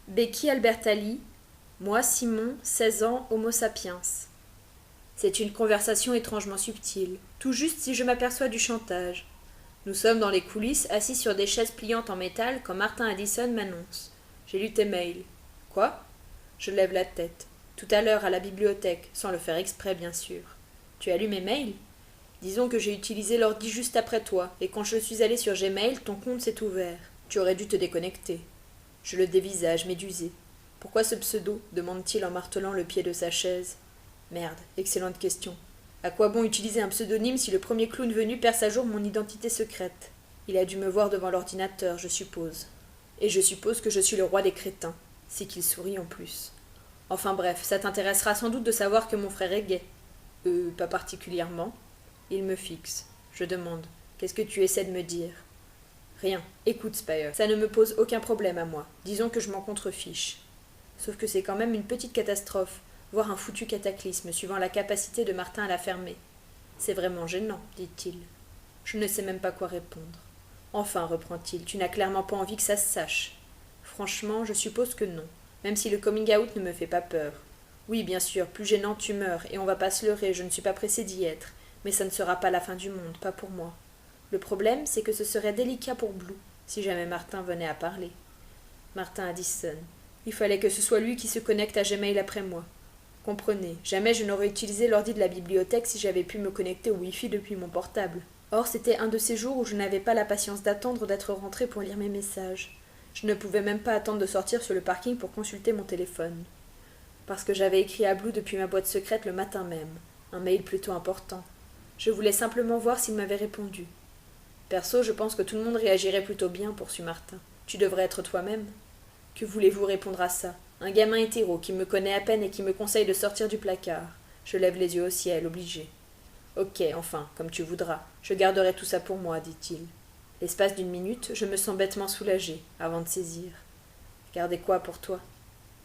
Becky Albertalli, moi Simon, 16 ans, Homo sapiens. C'est une conversation étrangement subtile, tout juste si je m'aperçois du chantage. Nous sommes dans les coulisses, assis sur des chaises pliantes en métal, quand Martin Addison m'annonce. J'ai lu tes mails. Quoi? Je lève la tête. Tout à l'heure, à la bibliothèque, sans le faire exprès, bien sûr. Tu as lu mes mails? Disons que j'ai utilisé l'ordi juste après toi, et quand je suis allé sur Gmail, ton compte s'est ouvert. Tu aurais dû te déconnecter. Je le dévisage, médusé. Pourquoi ce pseudo? Demande-t-il en martelant le pied de sa chaise. Merde, excellente question. À quoi bon utiliser un pseudonyme si le premier clown venu perce à jour mon identité secrète? Il a dû me voir devant l'ordinateur, je suppose. Et je suppose que je suis le roi des crétins. C'est qu'il sourit en plus. Enfin bref, ça t'intéressera sans doute de savoir que mon frère est gay. Pas particulièrement. Il me fixe. Je demande. Qu'est-ce que tu essaies de me dire? Rien. Écoute, Spire, ça ne me pose aucun problème à moi. Disons que je m'en contrefiche. Sauf que c'est quand même une petite catastrophe, voire un foutu cataclysme, suivant la capacité de Martin à la fermer. C'est vraiment gênant, dit-il. Je ne sais même pas quoi répondre. Enfin, reprend-il, tu n'as clairement pas envie que ça se sache. Franchement, je suppose que non, même si le coming out ne me fait pas peur. Oui, bien sûr, plus gênant tu meurs, et on va pas se leurrer, je ne suis pas pressée d'y être, mais ça ne sera pas la fin du monde, pas pour moi. Le problème, c'est que ce serait délicat pour Blue, si jamais Martin venait à parler. Martin Addison. Il fallait que ce soit lui qui se connecte à Gmail après moi. Comprenez, jamais je n'aurais utilisé l'ordi de la bibliothèque si j'avais pu me connecter au Wi-Fi depuis mon portable. Or, c'était un de ces jours où je n'avais pas la patience d'attendre d'être rentrée pour lire mes messages. Je ne pouvais même pas attendre de sortir sur le parking pour consulter mon téléphone. Parce que j'avais écrit à Blue depuis ma boîte secrète le matin même. Un mail plutôt important. Je voulais simplement voir s'il m'avait répondu. Perso, je pense que tout le monde réagirait plutôt bien, poursuit Martin. Tu devrais être toi-même. Que voulez-vous répondre à ça? Un gamin hétéro qui me connaît à peine et qui me conseille de sortir du placard. Je lève les yeux au ciel, obligé. Ok, enfin, comme tu voudras. Je garderai tout ça pour moi, dit-il. L'espace d'une minute, je me sens bêtement soulagée, avant de saisir. Garder quoi pour toi?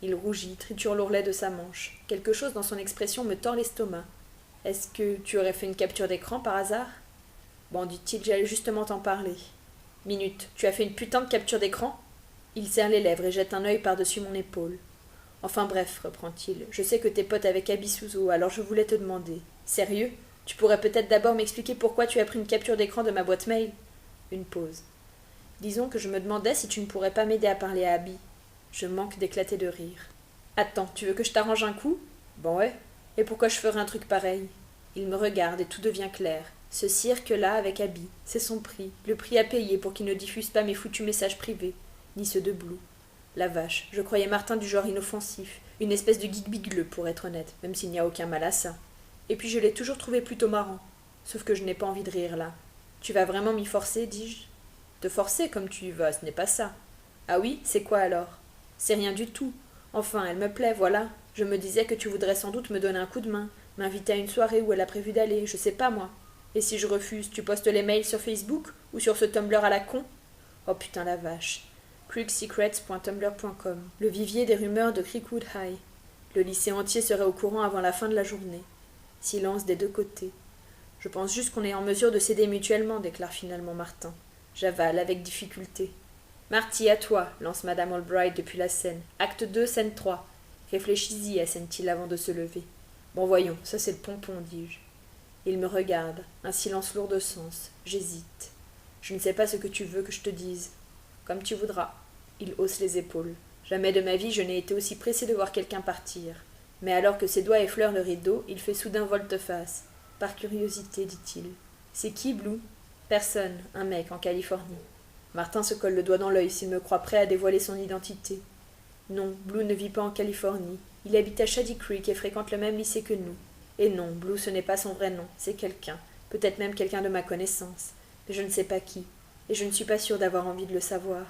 Il rougit, triture l'ourlet de sa manche. Quelque chose dans son expression me tord l'estomac. Est-ce que tu aurais fait une capture d'écran par hasard? Bon, dit-il, j'allais justement t'en parler. Minute, tu as fait une putain de capture d'écran? Il serre les lèvres et jette un œil par-dessus mon épaule. Enfin bref, reprend-il, je sais que t'es pote avec Abby Souzo, alors je voulais te demander. Sérieux? Tu pourrais peut-être d'abord m'expliquer pourquoi tu as pris une capture d'écran de ma boîte mail? Une pause. Disons que je me demandais si tu ne pourrais pas m'aider à parler à Abby. Je manque d'éclater de rire. Attends, tu veux que je t'arrange un coup? Bon ouais. Et pourquoi je ferais un truc pareil? Il me regarde et tout devient clair. Ce cirque-là avec Abby, c'est son prix, le prix à payer pour qu'il ne diffuse pas mes foutus messages privés, ni ceux de Blue. La vache, je croyais Martin du genre inoffensif, une espèce de geek bigleux pour être honnête, même s'il n'y a aucun mal à ça. Et puis je l'ai toujours trouvé plutôt marrant, sauf que je n'ai pas envie de rire là. Tu vas vraiment m'y forcer, dis-je? Te forcer comme tu y vas, ce n'est pas ça. Ah oui, c'est quoi alors? C'est rien du tout. Enfin, elle me plaît, voilà. Je me disais que tu voudrais sans doute me donner un coup de main, m'inviter à une soirée où elle a prévu d'aller, je sais pas moi. Et si je refuse, tu postes les mails sur Facebook ou sur ce Tumblr à la con? Oh putain la vache. creeksecrets.tumblr.com, le vivier des rumeurs de Creekwood High. Le lycée entier serait au courant avant la fin de la journée. Silence des deux côtés. Je pense juste qu'on est en mesure de s'aider mutuellement, déclare finalement Martin. J'avale avec difficulté. Marty, à toi, lance Madame Albright depuis la scène. Acte 2, scène 3. Réfléchis-y, assène-t-il avant de se lever. Bon voyons, ça c'est le pompon, dis-je. Il me regarde, un silence lourd de sens. J'hésite. Je ne sais pas ce que tu veux que je te dise. Comme tu voudras. Il hausse les épaules. Jamais de ma vie je n'ai été aussi pressé de voir quelqu'un partir. Mais alors que ses doigts effleurent le rideau, il fait soudain volte-face. Par curiosité, dit-il. C'est qui, Blue? Personne, un mec en Californie. Martin se colle le doigt dans l'œil s'il me croit prêt à dévoiler son identité. Non, Blue ne vit pas en Californie. Il habite à Shady Creek et fréquente le même lycée que nous. Et non, Blue ce n'est pas son vrai nom, c'est quelqu'un, peut-être même quelqu'un de ma connaissance, mais je ne sais pas qui, et je ne suis pas sûre d'avoir envie de le savoir.